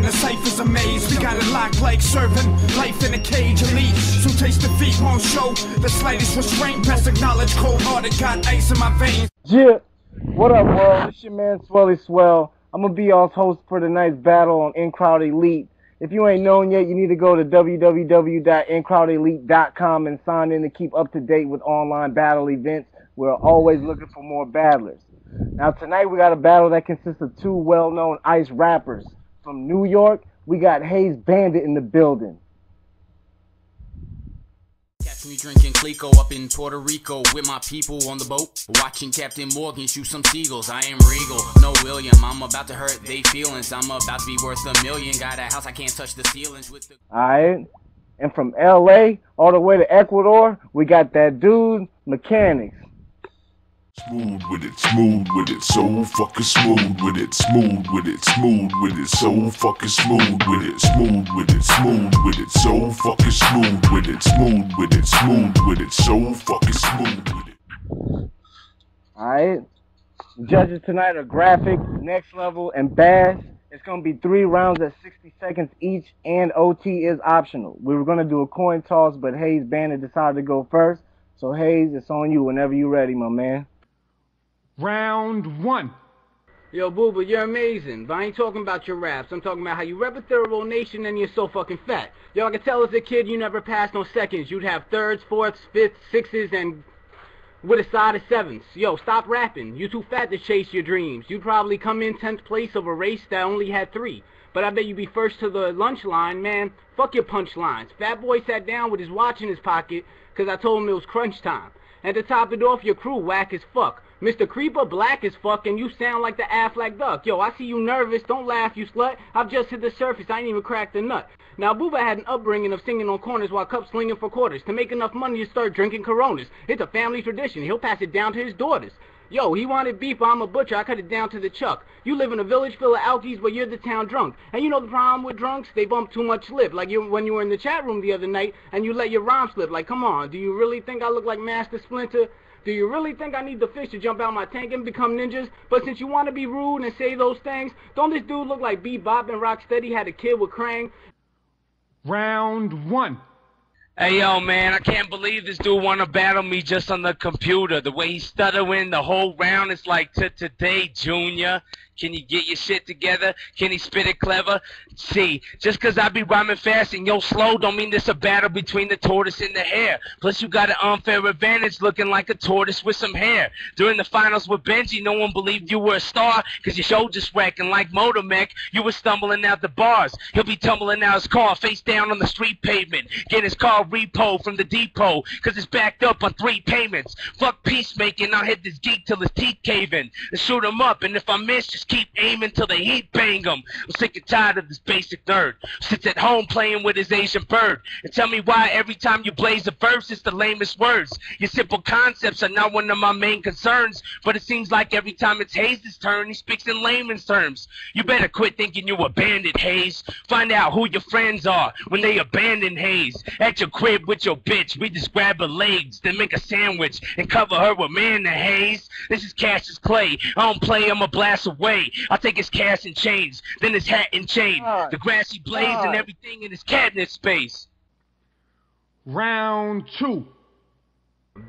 The cipher's a maze, we got it locked like serving life in a cage. Elite, so taste defeat won't show the slightest restraint. Best acknowledge cold-hearted, got ice in my veins. Yeah, what up world? It's your man Swelly Swell. I'm gonna be y'all's host for tonight's battle on InCrowdElite. If you ain't known yet, you need to go to www.InCrowdElite.com and sign in to keep up to date with online battle events. We're always looking for more battlers. Now tonight we got a battle that consists of two well-known ice rappers. From New York, we got Haze Bandit in the building. Catch me drinking Clico up in Puerto Rico with my people on the boat, watching Captain Morgan shoot some seagulls. I am regal, no William. I'm about to hurt they feelings. I'm about to be worth $1 million. Got a house I can't touch the ceilings with the. Alright, and from LA all the way to Ecuador, we got that dude Mekanix. Smooth with it, so fucking smooth with it, smooth with it, so fucking smooth with it, smooth with it, so fucking smooth with it, smooth with it, so fucking smooth with it. Alright, judges tonight are Graphics, Next Level, and Bass. It's gonna be 3 rounds at 60 seconds each, and OT is optional. We were gonna do a coin toss, but Haze Bandit decided to go first. So Haze, it's on you whenever you're ready, my man. Round 1. Yo, Booba, you're amazing, but I ain't talking about your raps. I'm talking about how you rep a third world nation and you're so fucking fat. Yo, I can tell as a kid you never passed no seconds. You'd have thirds, fourths, fifths, sixes, and with a side of sevens. Yo, stop rapping. You too fat to chase your dreams. You'd probably come in 10th place of a race that only had 3. But I bet you'd be first to the lunch line, man. Fuck your punchlines. Fat boy sat down with his watch in his pocket, cause I told him it was crunch time. And to top it off, your crew whack as fuck. Mr. Creeper black as fuck, and you sound like the Affleck Duck. Yo, I see you nervous. Don't laugh, you slut. I've just hit the surface. I ain't even cracked the nut. Now, Booba had an upbringing of singing on corners while cup slinging for quarters. To make enough money to start drinking Coronas. It's a family tradition. He'll pass it down to his daughters. Yo, he wanted beef, but I'm a butcher. I cut it down to the chuck. You live in a village full of alkies, but you're the town drunk. And you know the problem with drunks? They bump too much lip. Like when you were in the chat room the other night, and you let your rhyme slip. Like, come on, do you really think I look like Master Splinter? Do you really think I need the fish to jump out my tank and become ninjas? But since you want to be rude and say those things, don't this dude look like Bebop and Rocksteady had a kid with Krang? Round 1. Hey yo man, I can't believe this dude wanna battle me just on the computer. The way he's stuttering the whole round is like today, Junior. Can you get your shit together? Can he spit it clever? See, just cause I be rhyming fast and yo slow don't mean there's a battle between the tortoise and the hare. Plus you got an unfair advantage looking like a tortoise with some hair. During the finals with Benji, no one believed you were a star, cause your show just wrecking like Motor Mech. You were stumbling out the bars. He'll be tumbling out his car face down on the street pavement. Get his car repo from the depot, cause it's backed up on 3 payments. Fuck peacemaking, I'll hit this geek till his teeth cave in. And shoot him up, and if I miss, just keep aiming till the heat bang him. I'm sick and tired of this basic nerd. Sits at home playing with his Asian bird. And tell me why every time you blaze a verse, it's the lamest words. Your simple concepts are not one of my main concerns, but it seems like every time it's Haze's turn, he speaks in layman's terms. You better quit thinking you abandoned Haze. Find out who your friends are when they abandon Haze. At your crib with your bitch, we just grab her legs, then make a sandwich and cover her with man and Haze. This is Cassius Clay. I don't play, I'm a blast away. I'll take his cash and chains, then his hat and chain, the grassy blades and everything in his cabinet space. Round 2.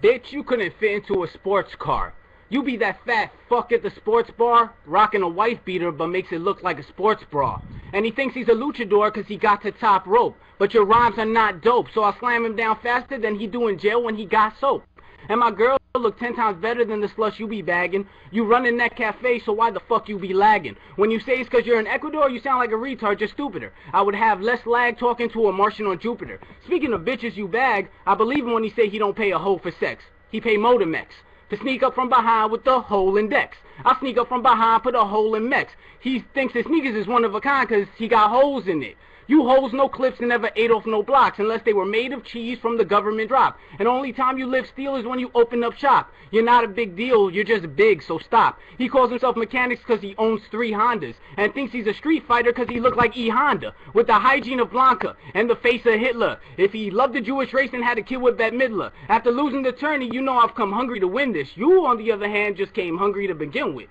Bitch, you couldn't fit into a sports car. You be that fat fuck at the sports bar, rocking a wife beater but makes it look like a sports bra. And he thinks he's a luchador cause he got the top rope. But your rhymes are not dope, so I'll slam him down faster than he do in jail when he got soap. And my girl look 10 times better than the slush you be bagging. You run in that cafe, so why the fuck you be lagging? When you say it's cause you're in Ecuador, you sound like a retard, just stupider. I would have less lag talking to a Martian on Jupiter. Speaking of bitches you bag, I believe him when he say he don't pay a hoe for sex. He pay Motor Mechs to sneak up from behind with the hole in decks. I sneak up from behind, put a hole in mechs. He thinks his sneakers is one of a kind cause he got holes in it. You hoes no clips and never ate off no blocks unless they were made of cheese from the government drop. And the only time you live steal is when you open up shop. You're not a big deal, you're just big, so stop. He calls himself Mekanix because he owns 3 Hondas and thinks he's a street fighter because he looked like E. Honda with the hygiene of Blanca and the face of Hitler. If he loved the Jewish race and had a kid with Bette Midler. After losing the tourney, you know I've come hungry to win this. You, on the other hand, just came hungry to begin with.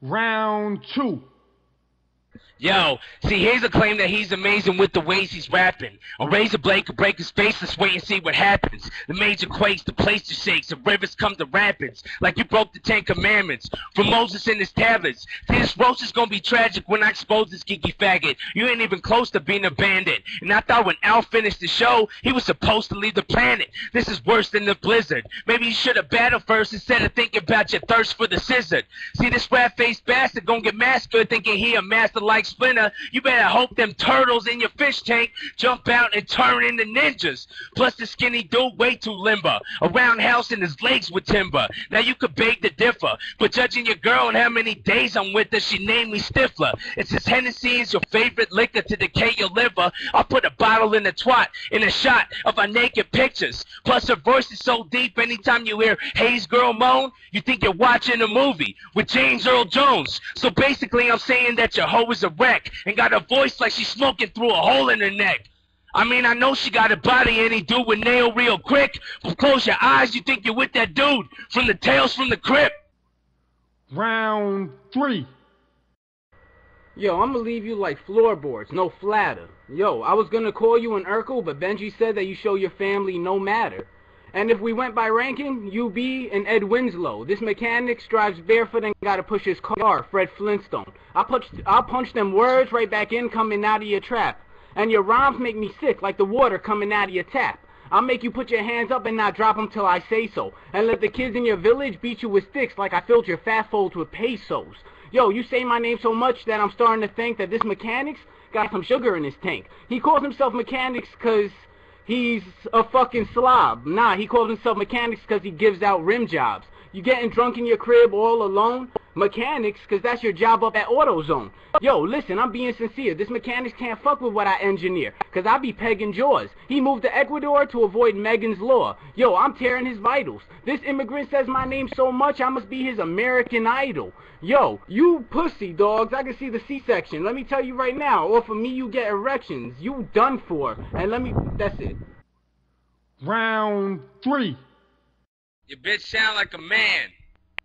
Round 2. Yo, see, here's a claim that he's amazing with the ways he's rapping. A razor blade could break his face, let's wait and see what happens. The major quakes, the place shakes, the rivers come to rapids, like you broke the 10 Commandments from Moses and his tablets. See, this roast is gonna be tragic when I expose this geeky faggot. You ain't even close to being a bandit. And I thought when Al finished the show, he was supposed to leave the planet. This is worse than the blizzard. Maybe you should have battled first instead of thinking about your thirst for the scissor. See, this rat-faced bastard gonna get massacred thinking he a master like Splinter. You better hope them turtles in your fish tank jump out and turn into ninjas. Plus the skinny dude way too limber. A roundhouse and his legs with timber. Now you could beg to differ, but judging your girl and how many days I'm with her, she named me Stifler. It's his Hennessy is your favorite liquor to decay your liver. I'll put a bottle in the twat in a shot of our naked pictures. Plus her voice is so deep, anytime you hear Haze girl moan, you think you're watching a movie with James Earl Jones. So basically I'm saying that your hoe is a wreck and got a voice like she's smoking through a hole in her neck. I mean, I know she got a body any dude with nail real quick, but close your eyes, you think you're with that dude from the Tales from the Crypt. Round 3. Yo, I'ma leave you like floorboards, no flatter. Yo, I was gonna call you an Urkel, but Benji said that you show your family no matter. And if we went by ranking, you be an Ed Winslow. This Mekanix drives barefoot and gotta push his car, Fred Flintstone. I'll punch them words right back in coming out of your trap. And your rhymes make me sick like the water coming out of your tap. I'll make you put your hands up and not drop them till I say so. And let the kids in your village beat you with sticks like I filled your fat folds with pesos. Yo, you say my name so much that I'm starting to think that this Mekanix got some sugar in his tank. He calls himself Mekanix cause he's a fucking slob. Nah, he calls himself Mekanix cause he gives out rim jobs. You getting drunk in your crib all alone? Mekanix, cause that's your job up at AutoZone. Yo, listen, I'm being sincere. This Mekanix can't fuck with what I engineer, cause I be pegging jaws. He moved to Ecuador to avoid Megan's law. Yo, I'm tearing his vitals. This immigrant says my name so much, I must be his American Idol. Yo, you pussy dogs, I can see the C-section. Let me tell you right now, off of me you get erections. You done for. And that's it. Round 3. Your bitch sound like a man.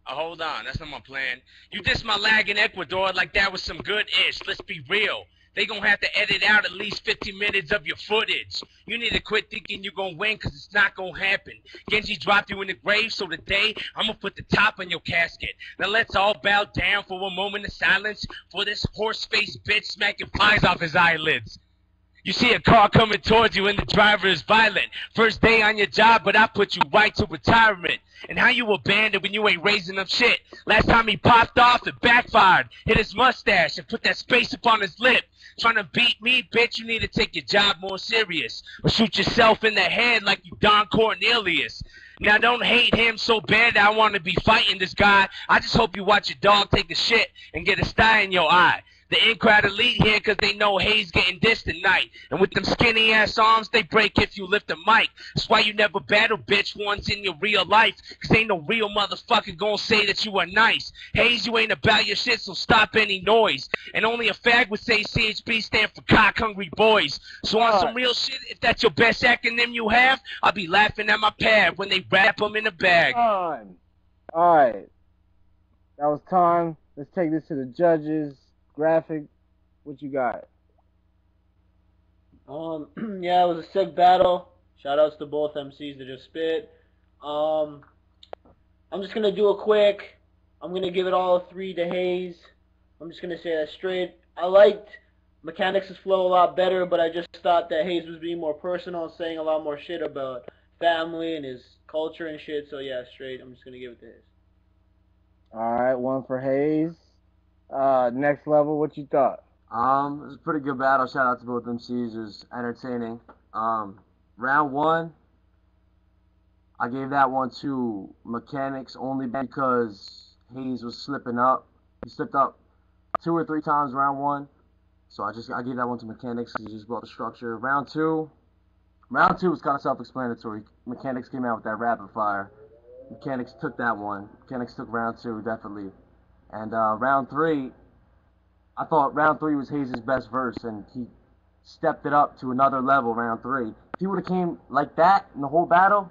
Hold on, that's not my plan. You dissed my lag in Ecuador like that was some good ish. Let's be real. They gonna have to edit out at least 50 minutes of your footage. You need to quit thinking you gonna win, cause it's not gonna happen. Genji dropped you in the grave, so today I'm gonna put the top on your casket. Now let's all bow down for a moment of silence for this horse-faced bitch smacking flies off his eyelids. You see a car coming towards you and the driver is violent. First day on your job, but I put you right to retirement. And how you abandoned when you ain't raising up shit? Last time he popped off, it backfired. Hit his mustache and put that space up on his lip. Trying to beat me, bitch, you need to take your job more serious. Or shoot yourself in the head like you Don Cornelius. Now don't hate him so bad that I want to be fighting this guy. I just hope you watch your dog take a shit and get a sty in your eye. The InCrowdElite here cause they know Haze getting dissed tonight. And with them skinny ass arms, they break if you lift a mic. That's why you never battle bitch once in your real life. Cause ain't no real motherfucker gonna say that you are nice. Haze, you ain't about your shit, so stop any noise. And only a fag would say CHB stand for cock hungry boys. So on some real shit, if that's your best acronym you have, I'll be laughing at my pad when they wrap them in a bag. Alright. That was time. Let's take this to the judges. Graphic, what you got? Yeah, it was a sick battle. Shout outs to both MCs that just spit. I'm just gonna do a quick. I'm gonna give it all a 3 to Haze. I'm just gonna say that straight. I liked Mekanix's flow a lot better, but I just thought that Haze was being more personal and saying a lot more shit about family and his culture and shit. So yeah, straight. I'm just gonna give it to Haze. Alright, 1 for Haze. Next level, what you thought? It was a pretty good battle. Shout out to both MCs. It was entertaining. Round 1, I gave that one to Mekanix only because Haze was slipping up. He slipped up 2 or 3 times round 1. So I gave that one to Mekanix because he just brought the structure. Round 2 was kind of self-explanatory. Mekanix came out with that rapid fire. Mekanix took that one. Mekanix took round 2, definitely. And round 3, I thought round 3 was Haze's best verse, and he stepped it up to another level round 3. If he would have came like that in the whole battle,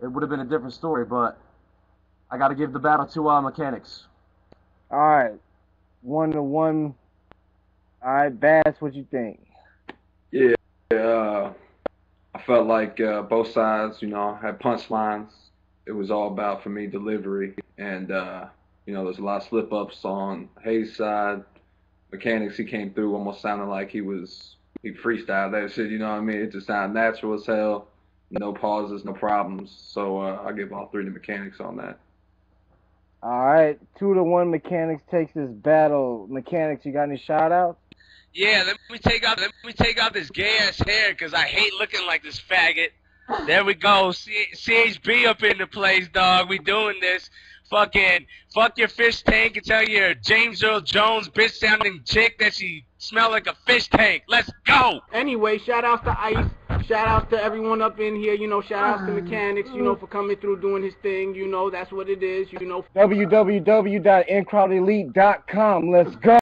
it would have been a different story, but I got to give the battle to Mekanix. Alright, 1-1 All right, Bass, what you think? Yeah, I felt like both sides, had punchlines. It was all about, for me, delivery. And, there's a lot of slip-ups on Hayes' side. Mekanix, he came through almost sounding like he freestyled that shit, you know what I mean? It just sounded natural as hell. No pauses, no problems. So I give all three to Mekanix on that. All right, 2-1 Mekanix takes this battle. Mekanix, you got any shout-outs? Yeah, let me take out this gay ass hair because I hate looking like this faggot. There we go. CHB up in the place, dog. We doing this. Fucking fuck your fish tank and tell your James Earl Jones bitch sounding chick that she smell like a fish tank. Let's go. Anyway, shout outs to Ice. Shout outs to everyone up in here. Shout outs to Mekanix. For coming through doing his thing. That's what it is. www.InCrowdElite.com. Let's go.